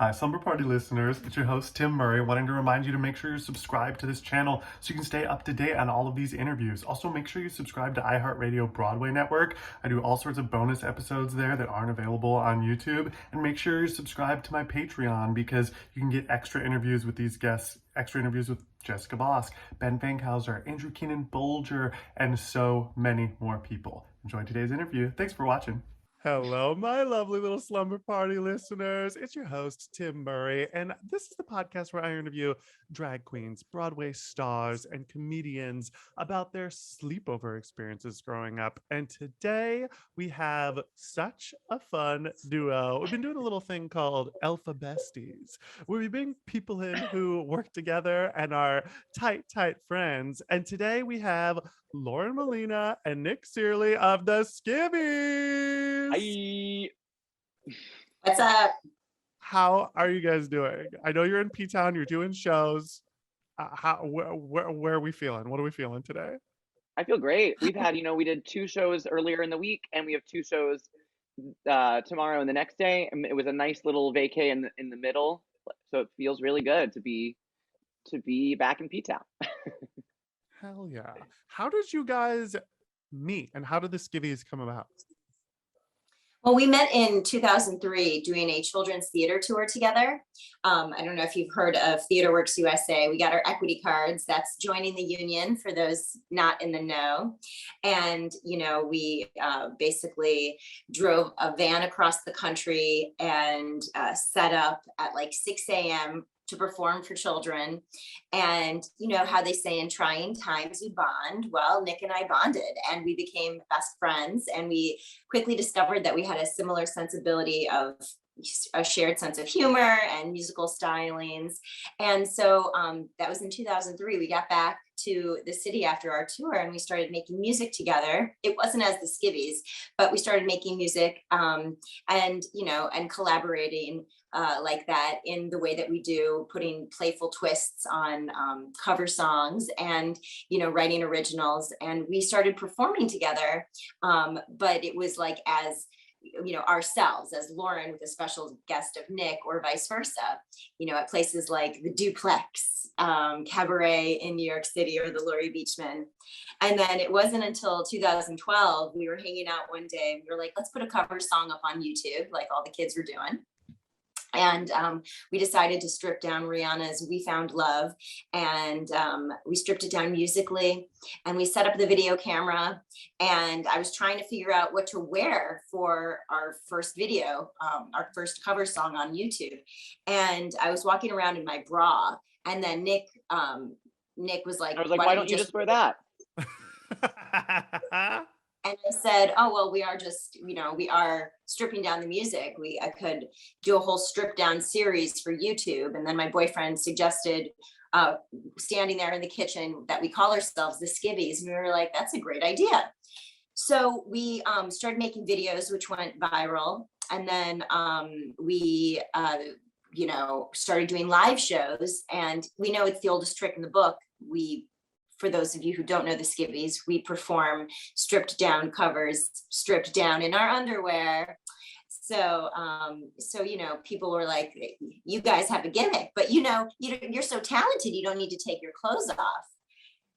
Hi, Slumber Party listeners. It's your host, Tim Murray, wanting to remind you to make sure you're subscribed to this channel so you can stay up to date on all of these interviews. Also, make sure you subscribe to iHeart Radio Broadway Network. I do all sorts of bonus episodes there that aren't available on YouTube. And make sure you're subscribed to my Patreon because you can get extra interviews with these guests, extra interviews with Jessica Vosk, Ben Fankhauser, Andrew Keenan Bolger, and so many more people. Enjoy today's interview. Thanks for watching. Hello, my lovely little Slumber Party listeners. It's your host, Tim Murray, and this is the podcast where I interview drag queens, Broadway stars, and comedians about their sleepover experiences growing up. And today we have such a fun duo. We've been doing a little thing called Alpha Besties, where we bring people in who work together and are tight friends. And today we have Lauren Molina and Nick Searley of the Skivvies. Hi. What's up? How are you guys doing? I know you're in P-Town, you're doing shows. Where are we feeling? What are we feeling today? I feel great. We've had, we did 2 shows earlier in the week, and we have 2 shows tomorrow and the next day. And it was a nice little vacay in the middle, so it feels really good to be back in P-Town. Hell yeah! How did you guys meet, and how did the Skivvies come about? Well, we met in 2003 doing a children's theater tour together. I don't know if you've heard of TheaterWorks USA. We got our equity cards. That's joining the union for those not in the know. And, we basically drove a van across the country and set up at like 6 a.m. to perform for children. And how they say in trying times you bond. Well, Nick and I bonded and we became best friends, and we quickly discovered that we had a similar sensibility of a shared sense of humor and musical stylings. And so that was in 2003. We got back to the city after our tour and we started making music together. It wasn't as the Skivvies, but we started making music and collaborating like that in the way that we do, putting playful twists on cover songs and, writing originals. And we started performing together, but it was like as ourselves, as Lauren with a special guest of Nick, or vice versa, at places like the Duplex Cabaret in New York City or the Laurie Beachman. And then it wasn't until 2012, we were hanging out one day and we were like, let's put a cover song up on YouTube, like all the kids were doing. And we decided to strip down Rihanna's We Found Love, and we stripped it down musically, and we set up the video camera, and I was trying to figure out what to wear for our first video, our first cover song on YouTube. And I was walking around in my bra, and then Nick was like, I was like, why don't you just wear that? And I said, oh, well, we are just, we are stripping down the music. I could do a whole strip down series for YouTube. And then my boyfriend suggested standing there in the kitchen that we call ourselves the Skivvies. And we were like, that's a great idea. So we started making videos, which went viral. And then we, started doing live shows. And we know it's the oldest trick in the book. For those of you who don't know the Skivvies, we perform stripped down covers, stripped down in our underwear. So, people were like, you guys have a gimmick, but you're so talented, you don't need to take your clothes off.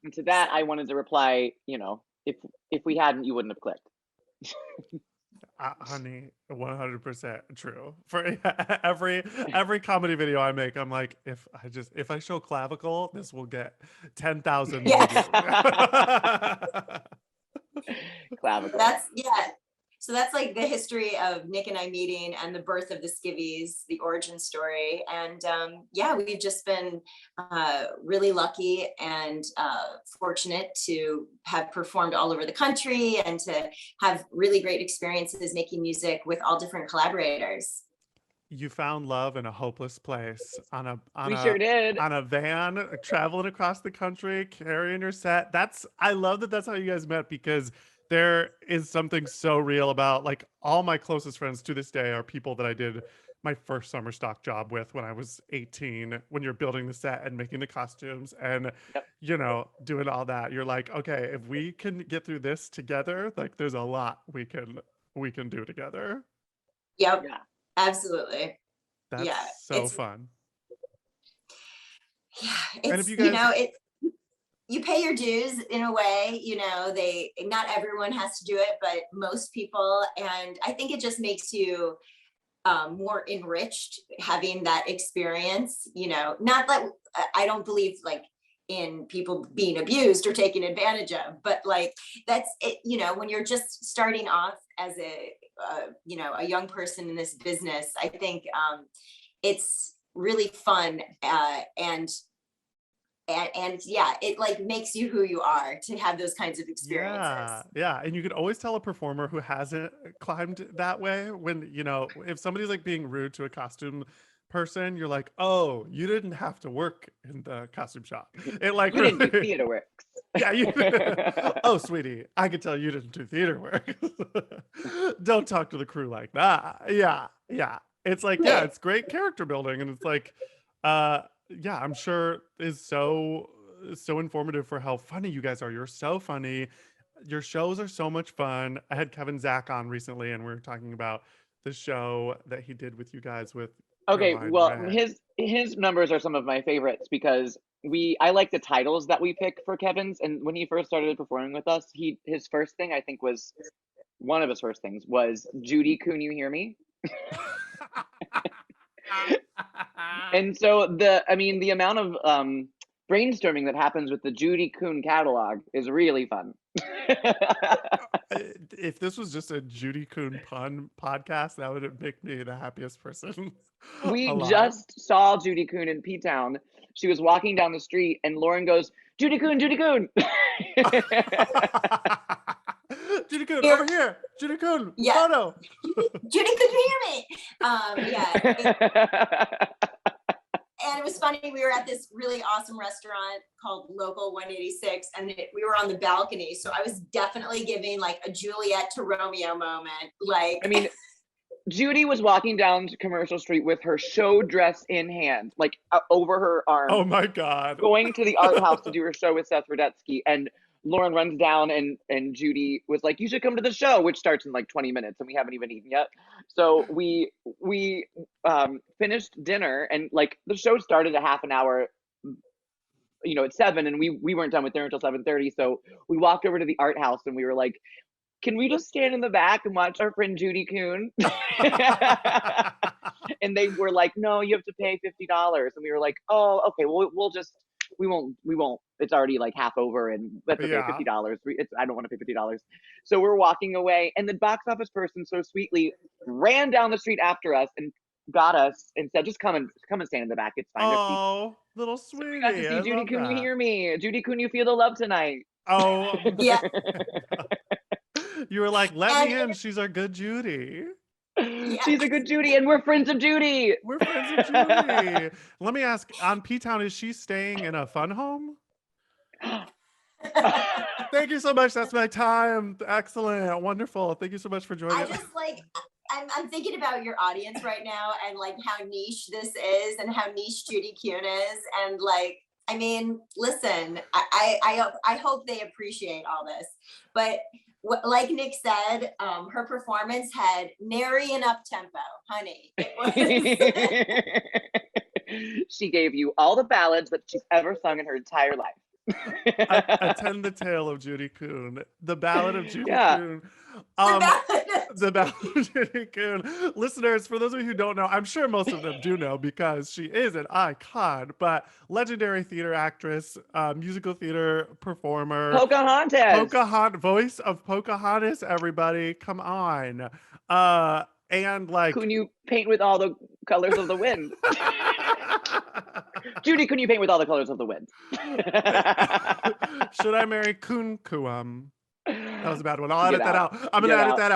And to that, I wanted to reply, if we hadn't, you wouldn't have clicked. Honey, 100% true. For every comedy video I make, I'm like, if I show clavicle, this will get 10,000 views. Clavicle. So that's like the history of Nick and I meeting and the birth of the Skivvies, the origin story. And we've just been really lucky and fortunate to have performed all over the country and to have really great experiences making music with all different collaborators. You found love in a hopeless place Sure did. On a van traveling across the country, carrying your set. I love that that's how you guys met, because there is something so real about, like, all my closest friends to this day are people that I did my first summer stock job with when I was 18, when you're building the set and making the costumes and, doing all that. You're like, okay, if we can get through this together, like, there's a lot we can do together. Yep. Yeah. Absolutely. Yeah, That's so fun. Yeah, And if it's, you guys, you pay your dues in a way, not everyone has to do it, but most people. And I think it just makes you more enriched having that experience, not that I don't believe like in people being abused or taken advantage of, but like that's it, when you're just starting off as a young person in this business, I think it's really fun, and yeah, it like makes you who you are to have those kinds of experiences. yeah. And you can always tell a performer who hasn't climbed that way when, if somebody's like being rude to a costume person, you're like, oh, you didn't have to work in the costume shop. It like, You didn't do theater works. yeah, oh, sweetie, I can tell you didn't do theater work. Don't talk to the crew like that. Yeah. It's like, yeah, it's great character building. And it's like, yeah, I'm sure is so informative for how funny you guys are. You're so funny. Your shows are so much fun. I had Kevin Zach on recently, and we were talking about the show that he did with you guys with Okay, Caroline well, Rhett. his numbers are some of my favorites because I like the titles that we pick for Kevin's, and when he first started performing with us, his first thing I think was one of his first things was Judy, Can You Hear Me? And so the amount of brainstorming that happens with the Judy Kuhn catalog is really fun. If this was just a Judy Kuhn pun podcast, that would make me the happiest person. We alive. Just saw Judy Kuhn in P-Town. She was walking down the street and Lauren goes, Judy Kuhn, Judy Kuhn. Judy Kuhn, over here. Judy Kuhn, photo. Judy, could you hear me? And it was funny, we were at this really awesome restaurant called Local 186, and we were on the balcony. So I was definitely giving like a Juliet to Romeo moment. Like, I mean, Judy was walking down Commercial Street with her show dress in hand, like over her arm. Oh my God. Going to the art house to do her show with Seth Rudetsky. And Lauren runs down and Judy was like, you should come to the show, which starts in like 20 minutes and we haven't even eaten yet. So we finished dinner and like the show started a half an hour, at 7 and we weren't done with dinner until 7:30. So we walked over to the art house and we were like, can we just stand in the back and watch our friend Judy Kuhn? And they were like, no, you have to pay $50. And we were like, oh, okay, well, we won't. It's already like half over and let's pay $50. I don't want to pay $50. So we're walking away and the box office person so sweetly ran down the street after us and got us and said, just come and stand in the back. It's fine. Oh, little sweetie. So we got to see Judy, Can You Hear Me? Judy, Can You Feel the Love Tonight? Oh, yeah. You were like, let me in. She's our good Judy. Yeah. She's a good Judy, and we're friends of Judy. We're friends of Judy. Let me ask, on P-Town, is she staying in a fun home? Thank you so much. That's my time. Excellent. Wonderful. Thank you so much for joining us. I just like, I'm thinking about your audience right now and like how niche this is and how niche Judy Kuhn is. And like, I mean, listen, I hope they appreciate all this, but like Nick said, her performance had nary an up tempo, honey. It was... She gave you all the ballads that she's ever sung in her entire life. Attend the Tale of Judy Kuhn, the Ballad of Judy Kuhn. The Ballad of Judy Kuhn. Listeners, for those of you who don't know, I'm sure most of them do know because she is an icon, but legendary theater actress, musical theater performer. Pocahontas. Voice of Pocahontas, everybody. Come on. And like... Can you paint with all the colors of the wind? Judy, can you paint with all the colors of the wind? Should I marry Kun Kuam? That was a bad one. I'll edit that out. I'm gonna edit that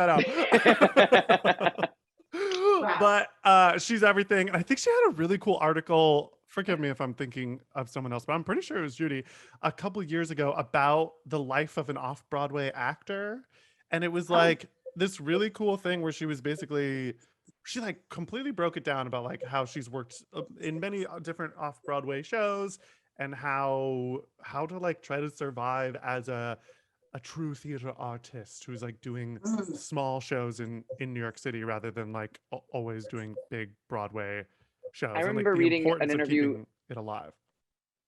out. But she's everything. And I think she had a really cool article. Forgive me if I'm thinking of someone else, but I'm pretty sure it was Judy a couple years ago about the life of an off-Broadway actor. And it was like this really cool thing where she was basically, she like completely broke it down about like how she's worked in many different off-Broadway shows and how to like try to survive as a a true theater artist who's like doing Mm. small shows in New York City rather than like always doing big Broadway I shows, and like remember the reading an importance of interview. keeping it alive.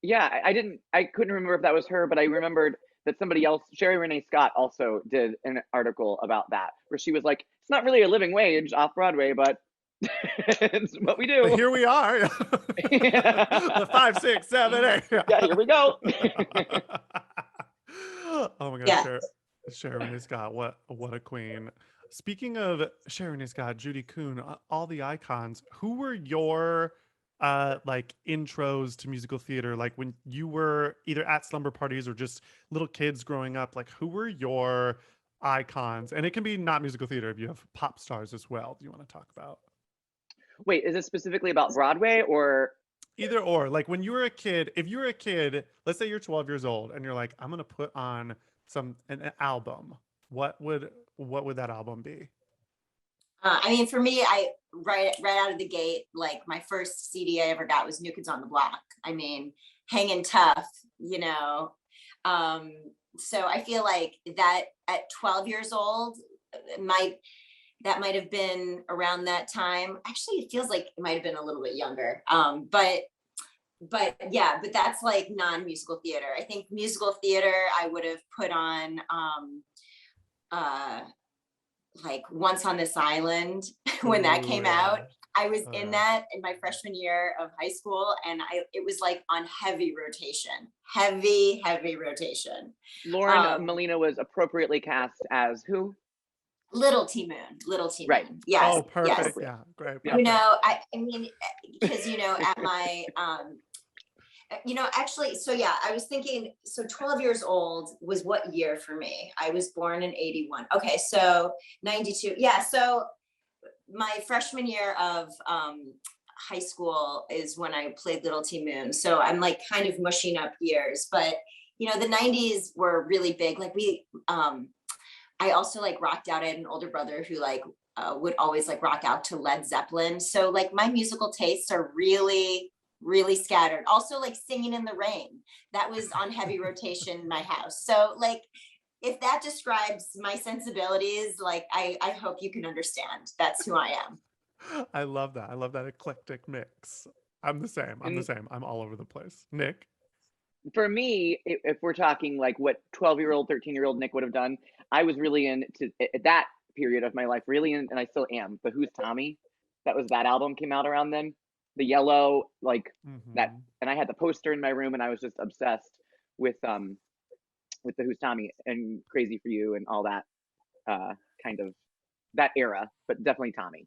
Yeah, I couldn't remember if that was her, but I remembered that somebody else, Sherry Renee Scott, also did an article about that, where she was like, it's not really a living wage off Broadway, but it's what we But do. here we are. The 5, 6, 7, 8. Yeah, here we go. Oh my gosh, Yeah. Sharon Scott, what a queen. Speaking of Sharon Scott, Judy Kuhn, all the icons, who were your like intros to musical theater? Like when you were either at slumber parties or just little kids growing up, like who were your icons? And it can be not musical theater if you have pop stars as well. Do you want to talk about? Wait, is this specifically about Broadway or? Either or, like when you were a kid, if you were a kid, let's say you're 12 years old and you're like, I'm gonna put on an album. What would that album be? I mean, for me, I right out of the gate, like my first CD I ever got was New Kids on the Block. I mean, hanging tough, you know. So I feel like that at 12 years old, that might have been around that time. Actually, it feels like it might have been a little bit younger. But yeah, but that's like non-musical theater. I think musical theater I would have put on like Once on This Island when that came out. I was in that in my freshman year of high school, and it was like on heavy rotation. Lauren Molina was appropriately cast as who? Little T Moon. Right. Yes. Oh, perfect. Yes. Yeah, great. Yeah. You know, I mean, because you know, at my you know, actually, so yeah, I was thinking, so 12 years old was what year for me? I was born in 81. Okay, so 92. Yeah, so my freshman year of high school is when I played Little T Moon. So I'm like kind of mushing up years, but you know, the 90s were really big. Like I also like rocked out. I had an older brother who like would always like rock out to Led Zeppelin. So like my musical tastes are really scattered. Also like Singing in the Rain, that was on heavy rotation in my house. So like, if that describes my sensibilities, like I hope you can understand. That's who I am. I love that. I love that eclectic mix. I'm the same. I'm all over the place. Nick? For me, if we're talking like what 12-year-old, 13-year-old Nick would have done, I was really into at that period of my life, really, and I still am. The Who's Tommy? That album came out around then. The yellow, like that, and I had the poster in my room, and I was just obsessed with the Who's Tommy and Crazy for You and all that kind of that era, but definitely Tommy.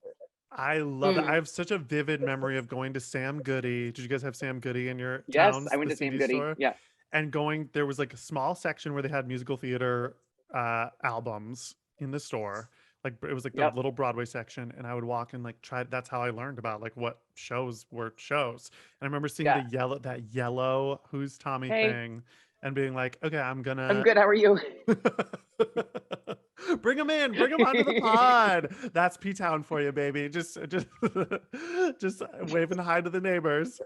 I love it. I have such a vivid memory of going to Sam Goody. Did you guys have Sam Goody in your towns? Yes, I went to Sam CD Goody. store? Yeah. And there was like a small section where they had musical theater albums in the store. Like it was like the little Broadway section, and I would walk and like try. That's how I learned about like what shows were shows. And I remember seeing that yellow Who's Tommy thing, and being like, okay, I'm good. How are you? Bring them onto the pod. That's P-Town for you, baby. Just waving hi to the neighbors.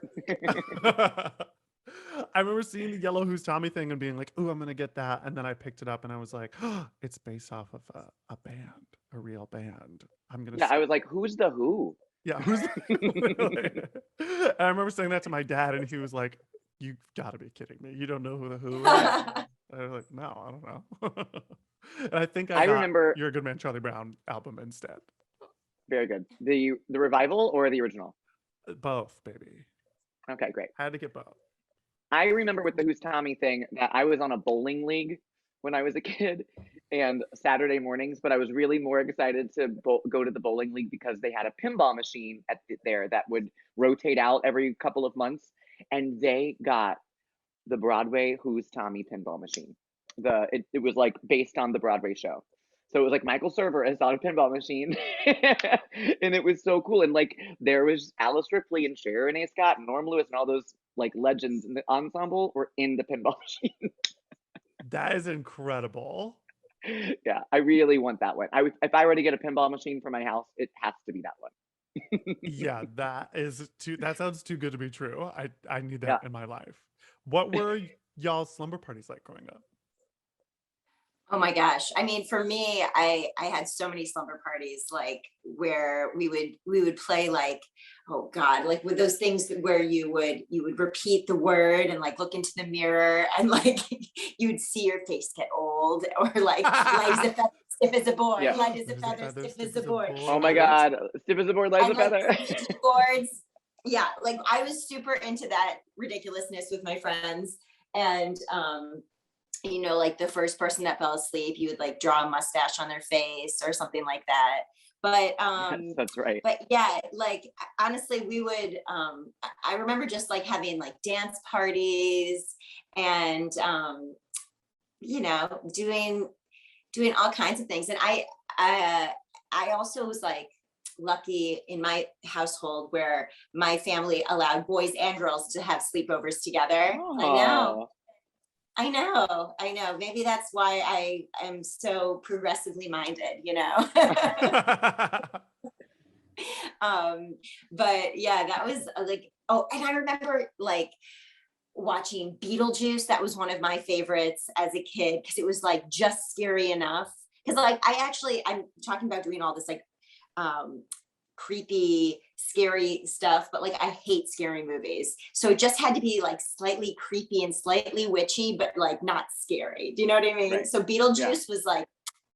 I remember seeing the yellow Who's Tommy thing and being like, "Ooh, I'm gonna get that," and then I picked it up and I was like, "Oh, it's based off of a band, a real band." I'm gonna. Yeah, I was like, "Who's the Who?" Yeah, who's? And I remember saying that to my dad, and he was like, "You gotta be kidding me! You don't know who the Who is?" I was like, "No, I don't know." And I think I remember You're a Good Man, Charlie Brown album instead. Very good. The revival or the original? Both, baby. Okay, great. I had to get both. I remember with the Who's Tommy thing that I was on a bowling league when I was a kid, and Saturday mornings, but I was really more excited to go to the bowling league because they had a pinball machine there that would rotate out every couple of months, and they got the Broadway Who's Tommy pinball machine. It was like based on the Broadway show. So it was like Michael Server is on a pinball machine. And it was so cool. And like there was Alice Ripley and Sharon A. Scott and Norm Lewis and all those like legends in the ensemble were in the pinball machine. That is incredible. Yeah, I really want that one. If I were to get a pinball machine for my house, it has to be that one. Yeah, that sounds too good to be true. I need that in my life. What were y'all's slumber parties like growing up? Oh my gosh. I mean, for me, I had so many slumber parties, like where we would play like, oh God, like with those things where you would repeat the word and like look into the mirror and like you would see your face get old, or like light as a feather, stiff as a board, Yeah. light as a There's feather, stiff as a a board. Oh my board. God, stiff as a board, light as a And like feather. Ouija boards. Yeah, like I was super into that ridiculousness with my friends. And like the first person that fell asleep, you would like draw a mustache on their face or something like that. But Yes, that's right. but yeah, like honestly, we would I remember just like having like dance parties and doing all kinds of things. And I also was like lucky in my household where my family allowed boys and girls to have sleepovers together. Oh. I know. Maybe that's why I am so progressively minded, But yeah, that was like, oh, and I remember like watching Beetlejuice. That was one of my favorites as a kid because it was like just scary enough. Because like I'm talking about doing all this like creepy, scary stuff, but like I hate scary movies. So it just had to be like slightly creepy and slightly witchy, but like not scary. Do you know what I mean? Right. So Beetlejuice was like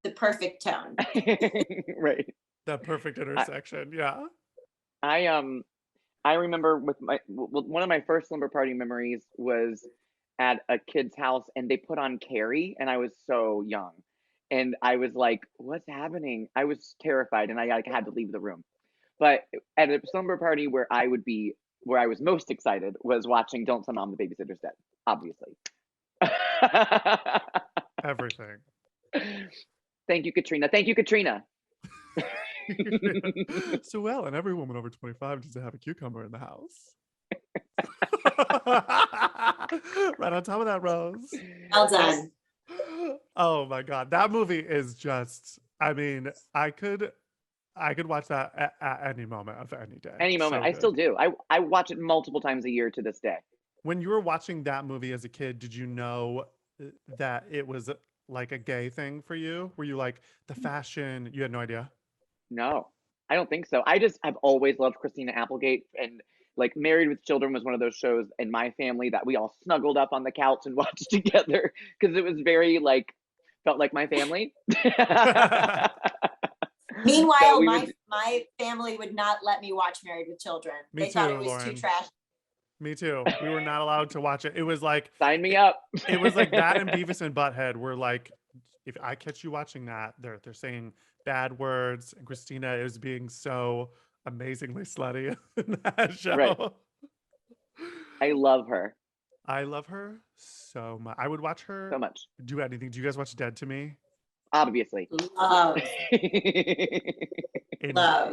the perfect tone. Right. That perfect intersection. Yeah. I remember with one of my first slumber party memories was at a kid's house, and they put on Carrie, and I was so young, and I was like, "What's happening?" I was terrified, and I like had to leave the room. But at a slumber party where I was most excited was watching Don't Tell Mom the Babysitter's Dead, obviously. Everything. Thank you, Katrina. Thank you, Katrina. So well, and every woman over 25 needs to have a cucumber in the house. Right on top of that, Rose. Well done. Oh my God, that movie is just, I mean, I could watch that at any moment of any day. Any moment. So I still good. do. I watch it multiple times a year to this day. When you were watching that movie as a kid, did you know that it was like a gay thing for you? Were you like the fashion? You had no idea? No, I don't think so. I've always loved Christina Applegate, and like Married with Children was one of those shows in my family that we all snuggled up on the couch and watched together because it was very like felt like my family. Meanwhile, So we my family would not let me watch Married with Children. Me They thought too, it was Lauren. too trash. Me too. We were not allowed to watch it. It was like sign me up. it was like that and Beavis and Butthead were like, if I catch you watching that, they're saying bad words, and Christina is being so amazingly slutty in that show. Right. I love her I love her so much. I would watch her so much. do anything. Do you guys watch Dead to Me? Obviously. Love. Love.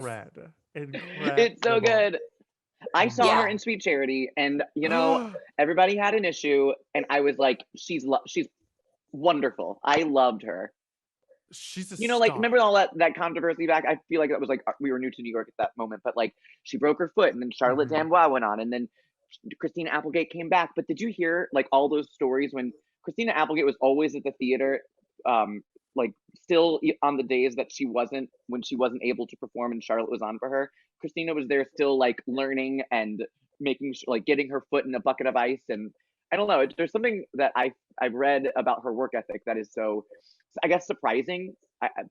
It's so good. I saw her in Sweet Charity, and everybody had an issue, and I was like, she's wonderful. I loved her. She's a like star. remember all that controversy back? I feel like that was like we were new to New York at that moment, but like she broke her foot, and then Charlotte Dambois went on, and then Christina Applegate came back. But did you hear like all those stories when Christina Applegate was always at the theater, like still on the days that when she wasn't able to perform and Charlotte was on for her, Christina was there still like learning and making like getting her foot in a bucket of ice. And I don't know, there's something that I've read about her work ethic that is so, I guess, surprising,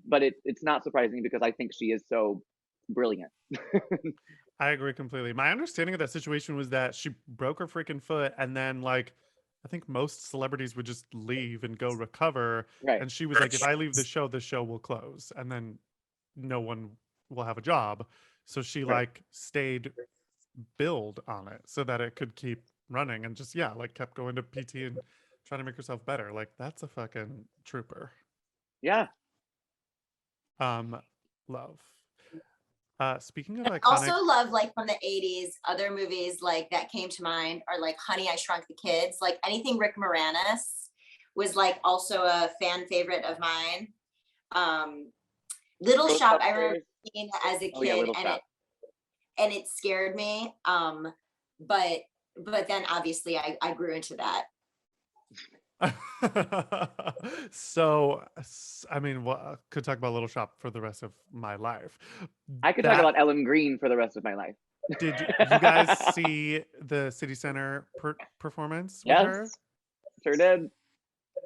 but it's not surprising because I think she is so brilliant. I agree completely. My understanding of that situation was that she broke her freaking foot, and then like I think most celebrities would just leave and go recover. Right. And she was like, if I leave the show will close, and then no one will have a job. So she like stayed billed on it so that it could keep running, and just like kept going to PT and trying to make herself better. Like that's a fucking trooper. Yeah. Love. Speaking of iconic, also love like from the 80s, other movies like that came to mind are like Honey, I Shrunk the Kids. Like anything Rick Moranis was like also a fan favorite of mine. Little Shop, I remember seeing as a kid, and it scared me. But then obviously I grew into that. So, I mean, could talk about Little Shop for the rest of my life. I could talk about Ellen Green for the rest of my life. Did you guys see the City Center performance with her? Yes, sure did.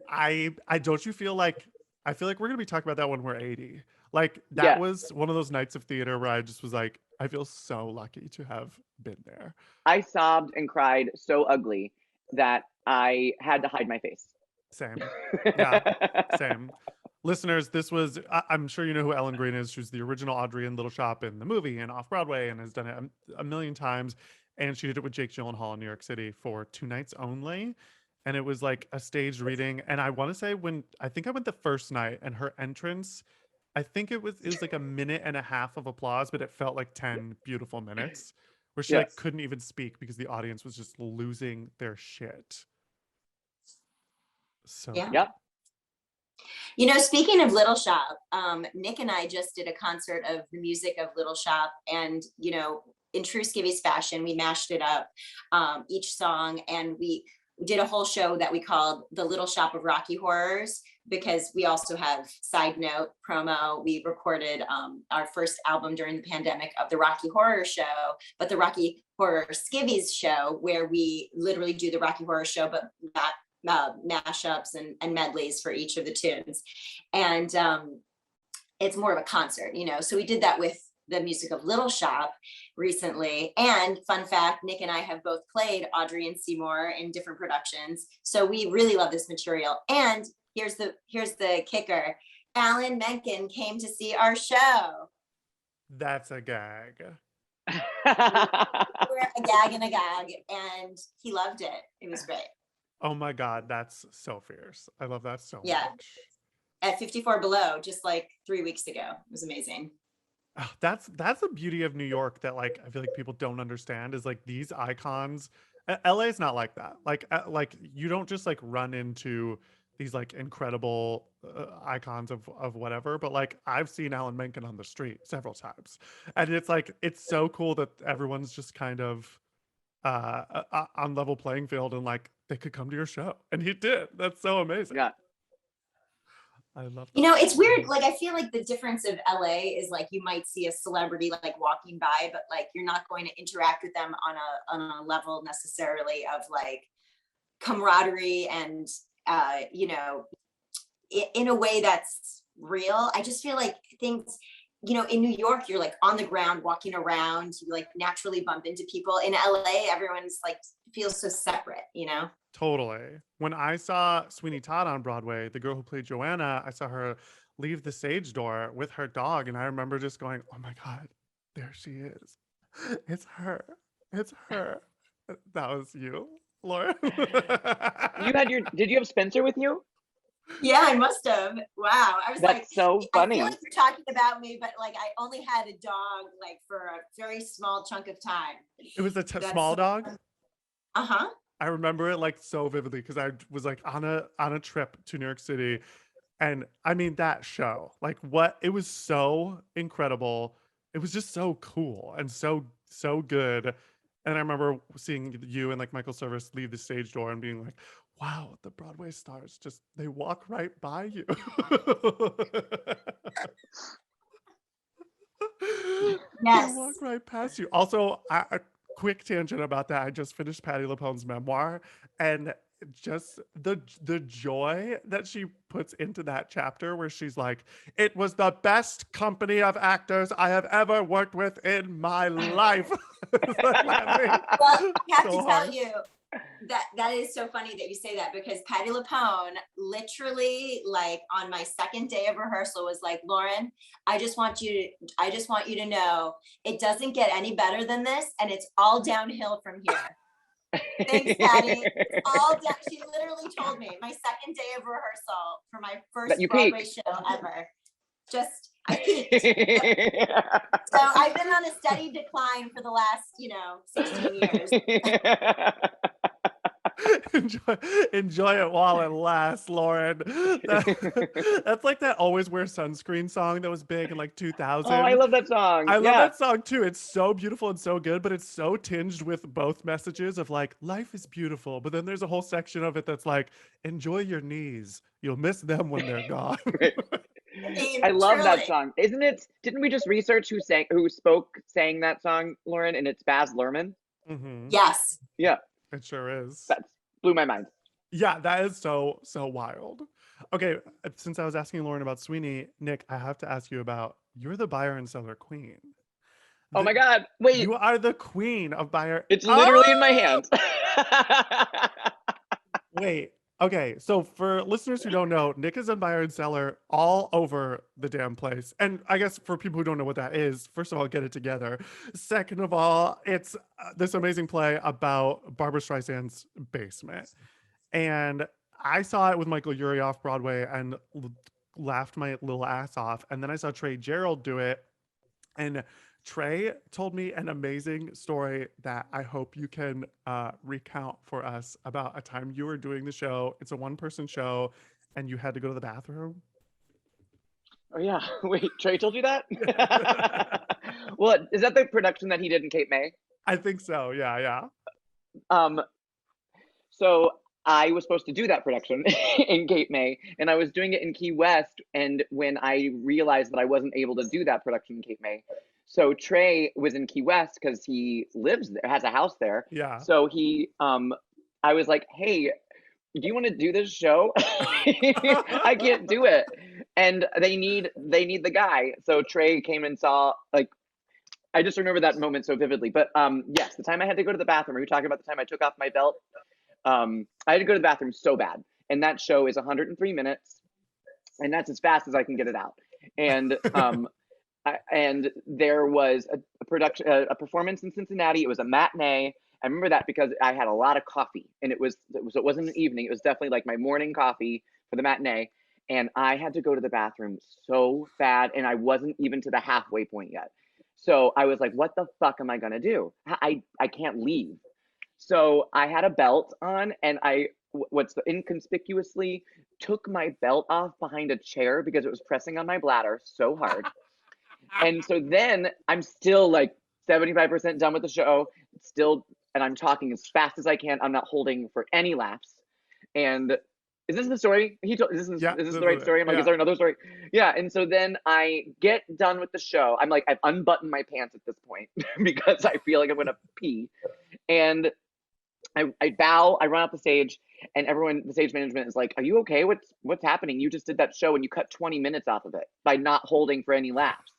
I don't you feel like I feel like we're gonna be talking about that when we're 80. Like that was one of those nights of theater where I just was like, I feel so lucky to have been there. I sobbed and cried so ugly that I had to hide my face. Same. Yeah, same. Listeners, this was, I'm sure you know who Ellen Green is. She was the original Audrey in Little Shop in the movie and off Broadway and has done it a million times. And she did it with Jake Gyllenhaal in New York City for 2 nights only. And it was like a staged reading. And I want to say I think I went the first night and her entrance, I think it was like a minute and a half of applause, but it felt like 10 beautiful minutes where she like couldn't even speak because the audience was just losing their shit. So yeah. You know, speaking of Little Shop, Nick and I just did a concert of the music of Little Shop, and you know, in true Skivvies fashion, we mashed it up, each song, and we did a whole show that we called The Little Shop of Rocky Horrors, because we also have, side note, promo, we recorded our first album during the pandemic of the Rocky Horror Show, but the Rocky Horror Skivvies show, where we literally do the Rocky Horror Show, but not mashups and medleys for each of the tunes. And it's more of a concert, you know, so we did that with the music of Little Shop recently. And fun fact, Nick and I have both played Audrey and Seymour in different productions, so we really love this material. And here's the kicker: Alan Menken came to see our show. That's a gag. We're a gag and a gag, and he loved it. It was great. Oh my God, that's so fierce. I love that so much. At 54 Below, just like 3 weeks ago. It was amazing. Oh, that's the beauty of New York that like I feel like people don't understand is like these icons. LA is not like that. Like you don't just like run into these like incredible icons of whatever, but like I've seen Alan Menken on the street several times, and it's like it's so cool that everyone's just kind of on level playing field, and like they could come to your show, and he did. That's so amazing. Yeah, I love that. You know, it's weird. Like, I feel like the difference of LA is like you might see a celebrity like walking by, but like you're not going to interact with them on a level necessarily of like camaraderie and you know, in a way that's real. I just feel like things, you know, in New York, you're like on the ground walking around, you like naturally bump into people. In LA, everyone's like feels so separate, you know? Totally. When I saw Sweeney Todd on Broadway, the girl who played Joanna, I saw her leave the stage door with her dog, and I remember just going, oh my God, there she is. It's her. It's her. That was you, Laura. Did you have Spencer with you? Yeah, I must have. Wow. I was That's so funny. I feel like you're talking about me, but like I only had a dog like for a very small chunk of time. It was a small dog? Uh-huh. I remember it like so vividly because I was like on a trip to New York City, and I mean that show, like what, it was so incredible. It was just so cool and so good. And I remember seeing you and like Michael Service leave the stage door and being like, wow, the Broadway stars just, they walk right by you. Yes. They walk right past you. Also, a quick tangent about that. I just finished Patti LuPone's memoir, and just the joy that she puts into that chapter where she's like, it was the best company of actors I have ever worked with in my life. Well, I have to tell you, that is so funny that you say that, because Patti LuPone literally, like on my second day of rehearsal, was like, Lauren, I just want you to know it doesn't get any better than this, and it's all downhill from here. Thanks, Patti. All down. She literally told me my second day of rehearsal for my first Broadway show ever. Just I peaked. So I've been on a steady decline for the last, 16 years. enjoy it while it lasts, Lauren. That's like that Always Wear Sunscreen song that was big in like 2000. Oh, I love that song. I love Yeah. that song too. It's so beautiful and so good, but it's so tinged with both messages of like, life is beautiful, but then there's a whole section of it that's like, enjoy your knees. You'll miss them when they're gone. Right. I love that song. Isn't it? Didn't we just research who sang that song, Lauren? And it's Baz Luhrmann. Mm-hmm. Yes. Yeah. It sure is. That blew my mind. Yeah, that is so wild. Okay, since I was asking Lauren about Sweeney, Nick, I have to ask you about, you're the buyer and seller queen. Oh my God! Wait, you are the queen of buyer. It's literally in my hands. Wait. Okay, so for listeners who don't know, Nick is in buyer and seller all over the damn place. And I guess for people who don't know what that is, first of all, get it together. Second of all, it's this amazing play about Barbra Streisand's basement. And I saw it with Michael Urie off Broadway and laughed my little ass off. And then I saw Trey Gerald do it. And Trey told me an amazing story that I hope you can recount for us about a time you were doing the show. It's a one-person show and you had to go to the bathroom. Oh yeah. Wait, Trey told you that? Well, is that the production that he did in Cape May? I think so. Yeah. So I was supposed to do that production in Cape May, and I was doing it in Key West. And when I realized that I wasn't able to do that production in Cape May, so Trey was in Key West because he lives there, has a house there. Yeah. So I was like, hey, do you want to do this show? I can't do it. And they need the guy. So Trey came and saw, like, I just remember that moment so vividly. But yes, the time I had to go to the bathroom, are you talking about the time I took off my belt? I had to go to the bathroom so bad. And that show is 103 minutes. And that's as fast as I can get it out. And and there was a performance in Cincinnati. It was a matinee. I remember that because I had a lot of coffee, and it wasn't an evening. It was definitely like my morning coffee for the matinee. And I had to go to the bathroom so bad, and I wasn't even to the halfway point yet. So I was like, what the fuck am I gonna do? I can't leave. So I had a belt on, and I inconspicuously took my belt off behind a chair because it was pressing on my bladder so hard. And so then I'm still like 75% done with the show, and I'm talking as fast as I can. I'm not holding for any laughs. And is this the story? Is this the right story? I'm like, is there another story? Yeah. And so then I get done with the show. I'm like, I've unbuttoned my pants at this point because I feel like I'm gonna pee. And I bow, I run off the stage, and the stage management is like, are you okay? What's happening? You just did that show and you cut 20 minutes off of it by not holding for any laughs.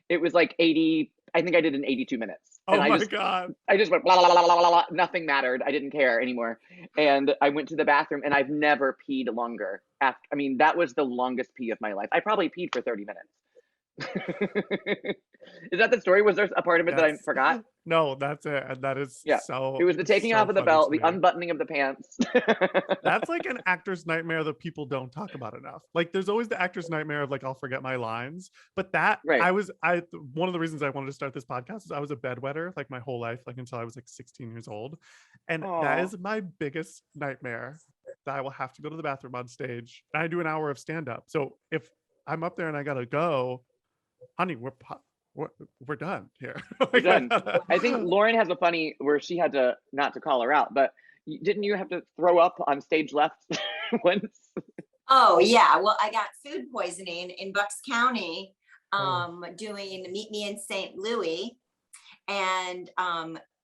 It was like 80, I think I did in 82 minutes. Oh and my God. I just went blah, blah, blah, blah, blah, blah. Nothing mattered. I didn't care anymore. And I went to the bathroom, and I've never peed longer. That was the longest pee of my life. I probably peed for 30 minutes. Is that the story? Was there a part of it that I forgot? No, that's it. And that is so. It was the taking off of the belt, the unbuttoning of the pants. That's like an actor's nightmare that people don't talk about enough. Like, there's always the actor's nightmare of like, I'll forget my lines. But that, right. One of the reasons I wanted to start this podcast is I was a bedwetter like my whole life, like until I was like 16 years old. And that is my biggest nightmare, that I will have to go to the bathroom on stage. And I do an hour of stand-up. So if I'm up there and I gotta go, honey, we're done here. We're done. I think Lauren has a funny where she had to, not to call her out, but didn't you have to throw up on stage left once? Oh yeah, well, I got food poisoning in Bucks County doing Meet Me in St. Louis, and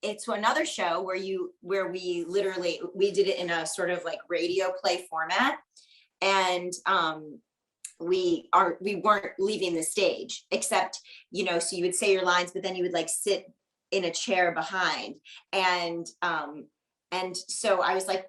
it's another show where we did it in a sort of like radio play format, and we weren't leaving the stage, except, so you would say your lines, but then you would like sit in a chair behind. And so I was like,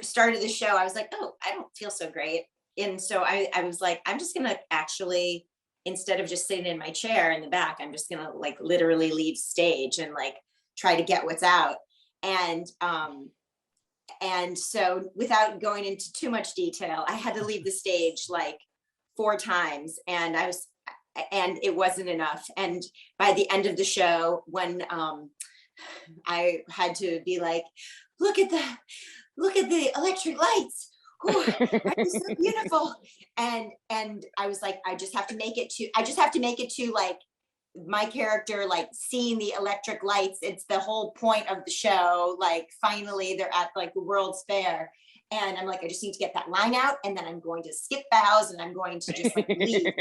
started the show. I was like, I don't feel so great. And so I was like, I'm just going to actually, instead of just sitting in my chair in the back, I'm just going to like literally leave stage and like try to get what's out. And so without going into too much detail, I had to leave the stage like 4 times, and it wasn't enough. And by the end of the show, when I had to be like, look at the electric lights. Ooh, aren't they so beautiful? And I was like, I just have to make it to like my character, like seeing the electric lights. It's the whole point of the show. Like finally they're at like the World's Fair. And I'm like, I just need to get that line out, and then I'm going to skip bows and I'm going to just like leave.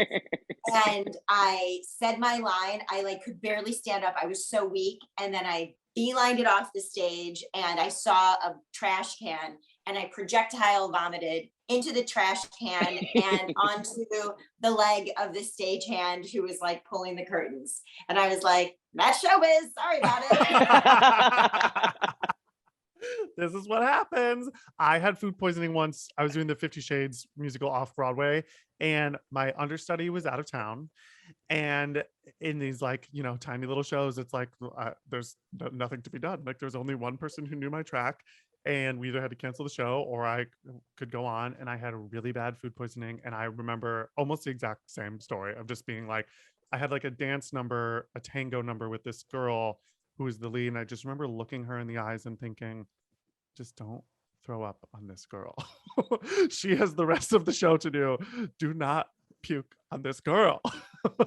And I said my line. I like could barely stand up. I was so weak. And then I beelined it off the stage, and I saw a trash can, and I projectile vomited into the trash can and onto the leg of the stagehand who was like pulling the curtains. And I was like, that's showbiz. Sorry about it. This is what happens. I had food poisoning once. I was doing the 50 Shades musical off Broadway, and my understudy was out of town. And in these like, you know, tiny little shows, it's like there's nothing to be done. Like there's only one person who knew my track, and we either had to cancel the show or I could go on. And I had a really bad food poisoning. And I remember almost the exact same story of just being like, I had like a dance number, a tango number with this girl who was the lead. And I just remember looking her in the eyes and thinking, just don't throw up on this girl. She has the rest of the show to do. Do not puke on this girl.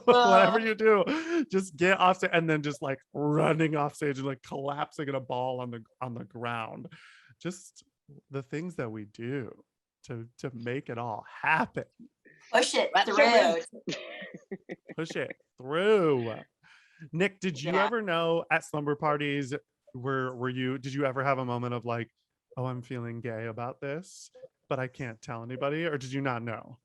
Whatever you do, just get off stage. And then just like running off stage and like collapsing in a ball on the ground. Just the things that we do to make it all happen. Push it through. Push it through. Nick, did you ever know at slumber parties, did you ever have a moment of like, oh, I'm feeling gay about this, but I can't tell anybody? Or did you not know?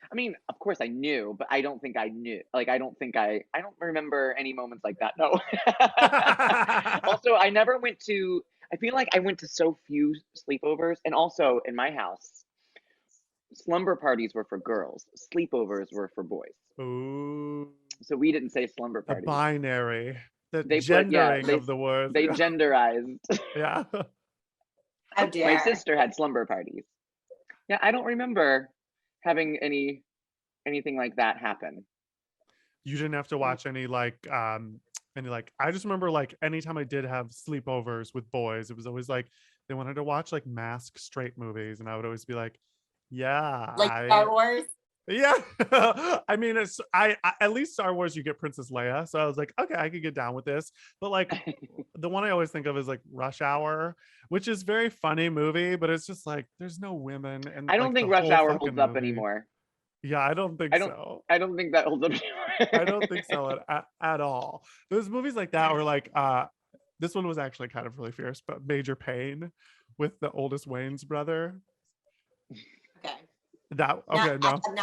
I mean, of course I knew, but I don't think I knew. Like, I don't remember any moments like that. No. Also, I feel like I went to so few sleepovers. And also in my house, slumber parties were for girls. Sleepovers were for boys. Ooh. So we didn't say slumber The parties. binary. The gendering of the word. They genderized. Yeah. How dare. My sister had slumber parties. Yeah, I don't remember having anything like that happen. You didn't have to watch any like I just remember like anytime I did have sleepovers with boys, it was always like they wanted to watch like mask straight movies, and I would always be like, yeah, like Star Wars. Yeah. I mean, I at least Star Wars you get Princess Leia, so I was like, okay, I could get down with this. But like the one I always think of is like Rush Hour, which is very funny movie, but it's just like there's no women, and I don't think Rush Hour holds up anymore. Yeah, I don't think so. I don't think that holds up anymore. I don't think so at all. There's movies like that where like this one was actually kind of really fierce, but Major Payne with the oldest Wayne's brother. Okay. No. I have not seen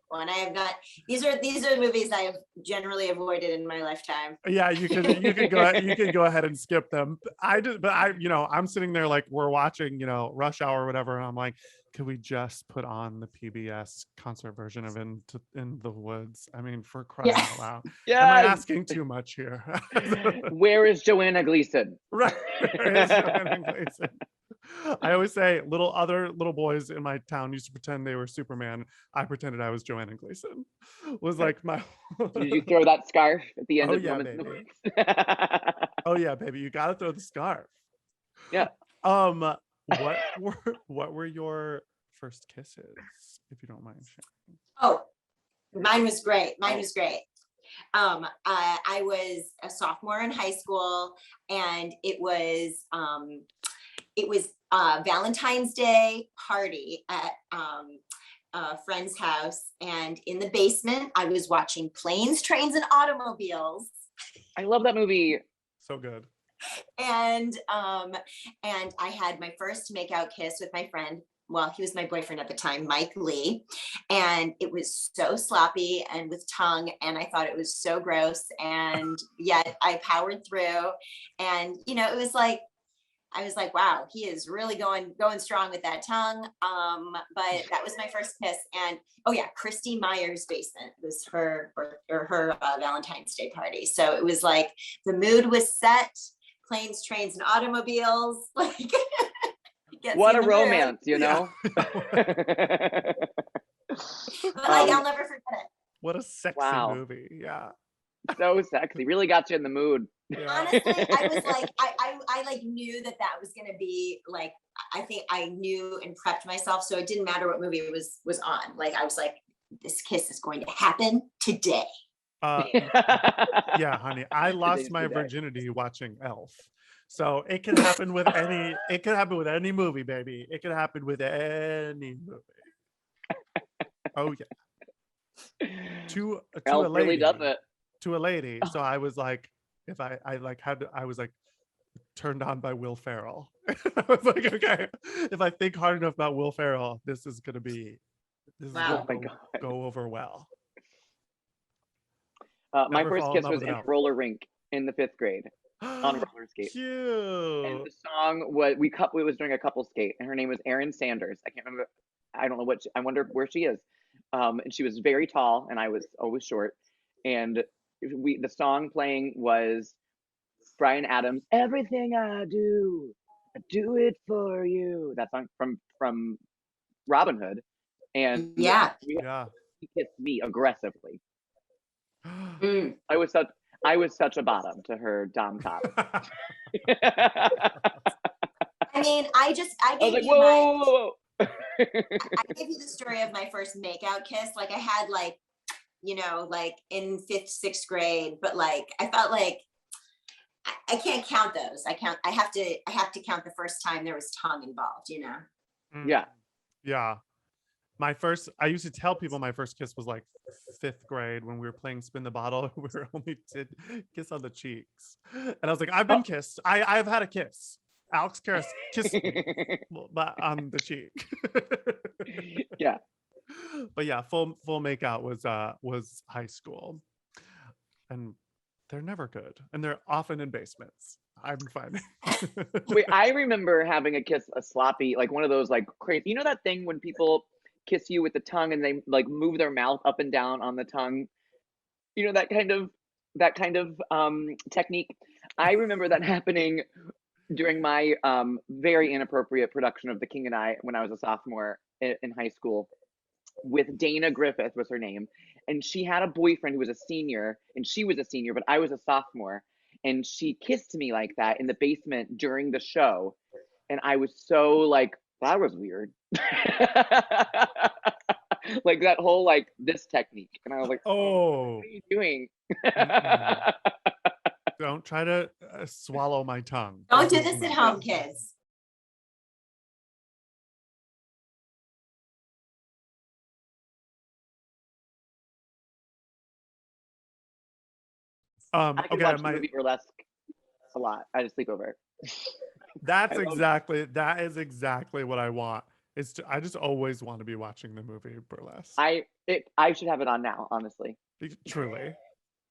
one. I have not. These are movies I have generally avoided in my lifetime. Yeah, you can go ahead and skip them. I'm sitting there like we're watching, Rush Hour or whatever, and I'm like, could we just put on the PBS concert version of In the Woods? I mean, for crying out loud. Yeah. Am I asking too much here? Where is Joanna Gleason? Right. Where is Joanna Gleason? I always say little boys in my town used to pretend they were Superman. I pretended I was Joanna Gleason. Was like my Did you throw that scarf at the end of yeah, Woman's baby. Noise? Oh yeah, baby, you gotta throw the scarf. Yeah. What were your first kisses, if you don't mind sharing? Oh, mine was great. I was a sophomore in high school, and it was Valentine's Day party at a friend's house, and in the basement I was watching Planes, Trains, and Automobiles. I love that movie. So good. And I had my first makeout kiss with my friend. Well, he was my boyfriend at the time, Mike Lee. And it was so sloppy and with tongue. And I thought it was so gross. And yet I powered through. And, it was like, I was like, wow, he is really going strong with that tongue. But that was my first kiss. And oh yeah, Christy Meyer's basement was her Valentine's Day party. So it was like the mood was set. Planes, Trains, and Automobiles. Like, what a romance, Yeah. But I'll never forget it. What a sexy movie. Yeah. So sexy. Really got you in the mood. Honestly, I was like, I like knew that was going to be like, I think I knew and prepped myself. So it didn't matter what movie it was on. Like, I was like, this kiss is going to happen today. Yeah, honey, I lost my virginity watching Elf. So it can happen with any movie, baby. It can happen with any movie. Oh yeah. To Elf a lady. really does it. To a lady. So I was like, if I was like turned on by Will Ferrell. I was like, okay, if I think hard enough about Will Ferrell, this is gonna go over well. My first kiss was in a roller rink in the 5th grade on roller skates. Cute. And the song was it was during a couple skate, and her name was Erin Sanders. I can't remember. I don't know I wonder where she is. And she was very tall, and I was always short. And the song playing was Bryan Adams' "Everything I Do It For You." That song from Robin Hood. And he kissed me aggressively. I was such a bottom to her dom top. I mean, I gave like, you whoa. I gave you the story of my first makeout kiss. Like, I had like, like in 5th, 6th grade, but like I felt like I can't count those. I have to count the first time there was tongue involved, Yeah. I used to tell people my first kiss was like 5th grade when we were playing Spin the Bottle. We were only did kiss on the cheeks. And I was like, I've been kissed. I've had a kiss. Alex Karras kissed me but on the cheek. Yeah. But yeah, full makeout was high school. And they're never good. And they're often in basements. I'm finding. Wait, I remember having a sloppy, like one of those like crazy, that thing when people kiss you with the tongue and they like move their mouth up and down on the tongue, that kind of technique. I remember that happening during my very inappropriate production of The King and I when I was a sophomore in high school, with Dana Griffith was her name, and she had a boyfriend who was a senior, and she was a senior, but I was a sophomore, and she kissed me like that in the basement during the show, and I was so like, that was weird. Like that whole like this technique, and I was like, oh, what are you doing? Don't try to swallow my tongue. Don't do this at home, kids. I can watch the movie Burlesque a lot. I just sleep over. That is exactly what I want. I just always want to be watching the movie Burlesque. I should have it on now, honestly. Truly.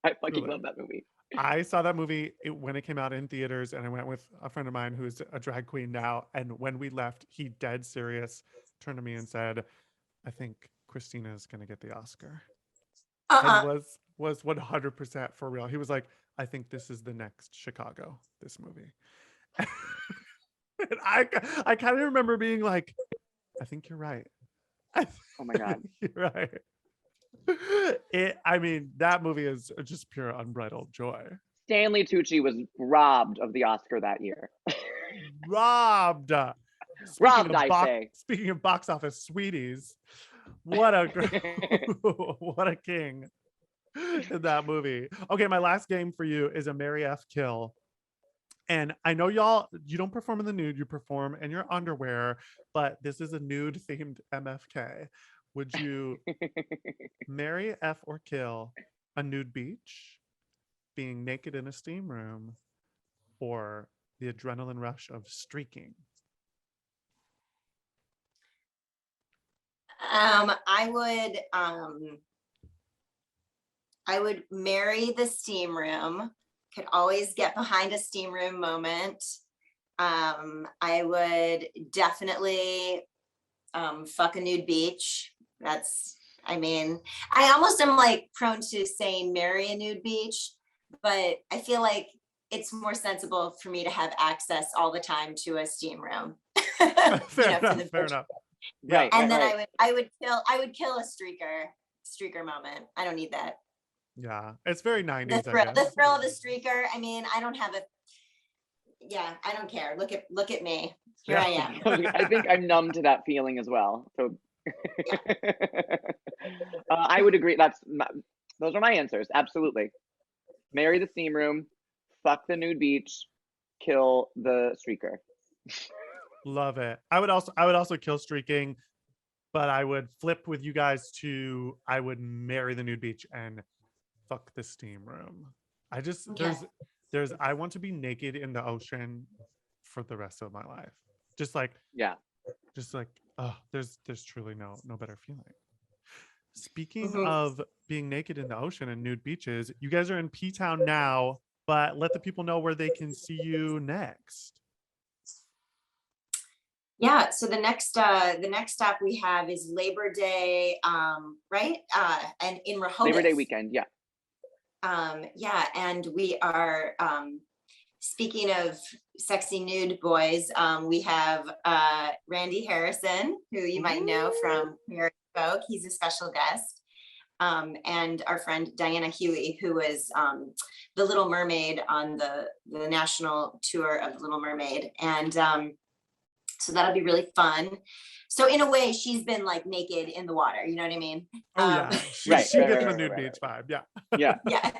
I fucking love that movie. I saw that movie when it came out in theaters, and I went with a friend of mine who's a drag queen now. And when we left, he dead serious turned to me and said, I think Christina is going to get the Oscar. And was 100% for real. He was like, I think this is the next Chicago, this movie. And I kind of remember being like, I think you're right. Oh my God. You're right. I mean, that movie is just pure unbridled joy. Stanley Tucci was robbed of the Oscar that year. Robbed. Speaking of box office sweeties, what a king in that movie. Okay, my last game for you is a Mary F. Kill. And I know you don't perform in the nude, you perform in your underwear, but this is a nude themed MFK. Would you marry, F, or kill a nude beach, being naked in a steam room, or the adrenaline rush of streaking? I would marry the steam room. Could always get behind a steam room moment. I would definitely fuck a nude beach. I almost am like prone to saying marry a nude beach, but I feel like it's more sensible for me to have access all the time to a steam room. Fair enough. Right. And then I would kill a streaker moment. I don't need that. Yeah, it's very The 90s, I thrill, guess. the thrill of a streaker. I mean, I don't have a. Yeah, I don't care. Look at me. Here I am. I think I'm numb to that feeling as well. So I would agree. Those are my answers. Absolutely. Marry the steam room, fuck the nude beach, kill the streaker. Love it. I would also kill streaking, but I would flip with you guys to I would marry the nude beach and fuck the steam room. I just Okay. there's I want to be naked in the ocean for the rest of my life. Just like oh, there's truly no better feeling. Speaking Mhm. of being naked in the ocean and nude beaches, you guys are in P-Town now, but let the people know where they can see you next. Yeah, so the next stop we have is Labor Day, right? And in Rehoboth. Labor Day weekend, yeah. Yeah, and we are speaking of sexy nude boys, we have Randy Harrison, who you might know from Queer Folk. He's a special guest. And our friend Diana Huey, who was the Little Mermaid on the national tour of Little Mermaid. And so that'll be really fun. So in a way, she's been like naked in the water. You know what I mean? Oh yeah, she gets the nude beach vibe. Yeah. Yeah. Yeah.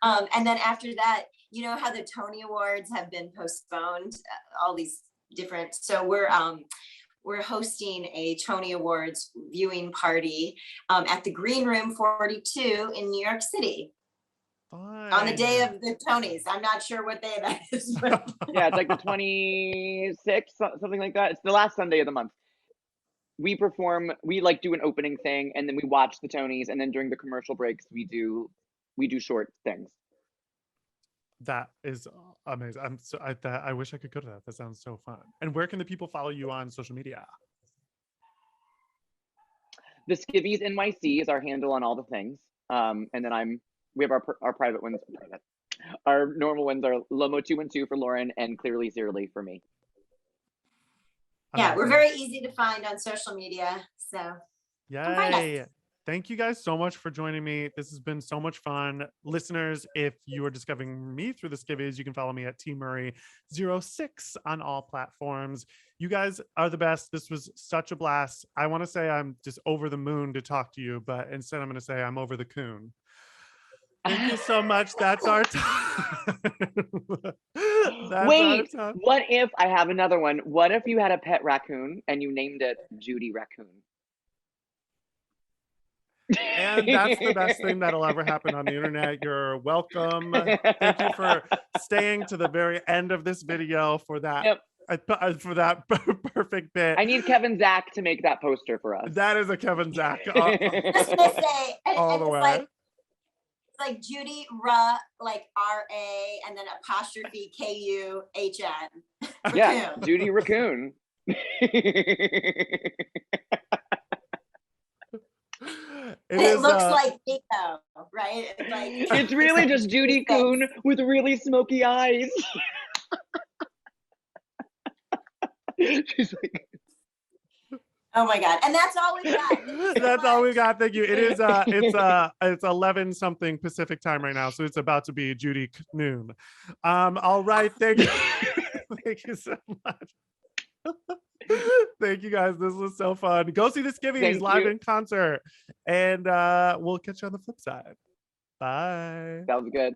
And then after that, you know how the Tony Awards have been postponed, all these different. So we're hosting a Tony Awards viewing party at the Green Room 42 in New York City. Fine. On the day of the Tonys. I'm not sure what day that is. But Yeah, it's like the 26th, something like that. It's the last Sunday of the month. We like do an opening thing, and then we watch the Tonys, and then during the commercial breaks, we do short things. That is amazing. I wish I could go to that. That sounds so fun. And where can the people follow you on social media? The Skivvies NYC is our handle on all the things. And then we have our private ones. Our normal ones are Lomo212 for Lauren and Clearly Zerly for me. yeah, we're very easy to find on social media. So come find Yay. us. Thank you guys so much for joining me. This has been so much fun. Listeners, if you are discovering me through the Skivvies, you can follow me at tmurray06 on all platforms. You guys are the best. This was such a blast. I want to say I'm just over the moon to talk to you, but instead I'm going to say I'm over the coon. Thank you so much. That's our time. Wait, what if I have another one? What if you had a pet raccoon and you named it Judy Raccoon? And that's the best thing that'll ever happen on the internet. You're welcome. Thank you for staying to the very end of this video for that. Yep. For that perfect bit. I need Kevin Zach to make that poster for us. That is a Kevin Zach. Just gonna say, all the way. It's like Judy Ra, like R-A, and then apostrophe K-U-H-N. Yeah, Judy Raccoon. It looks like Nico, right? It's really just Judy Coon with really smoky eyes. She's like, oh my god! And that's all we got. That's all we got. Thank you. It is it's 11 something Pacific time right now, so it's about to be Judy noon. All right. Thank you. Thank you so much. Thank you guys. This was so fun. Go see the Skivvies live in concert, and we'll catch you on the flip side. Bye. That was good.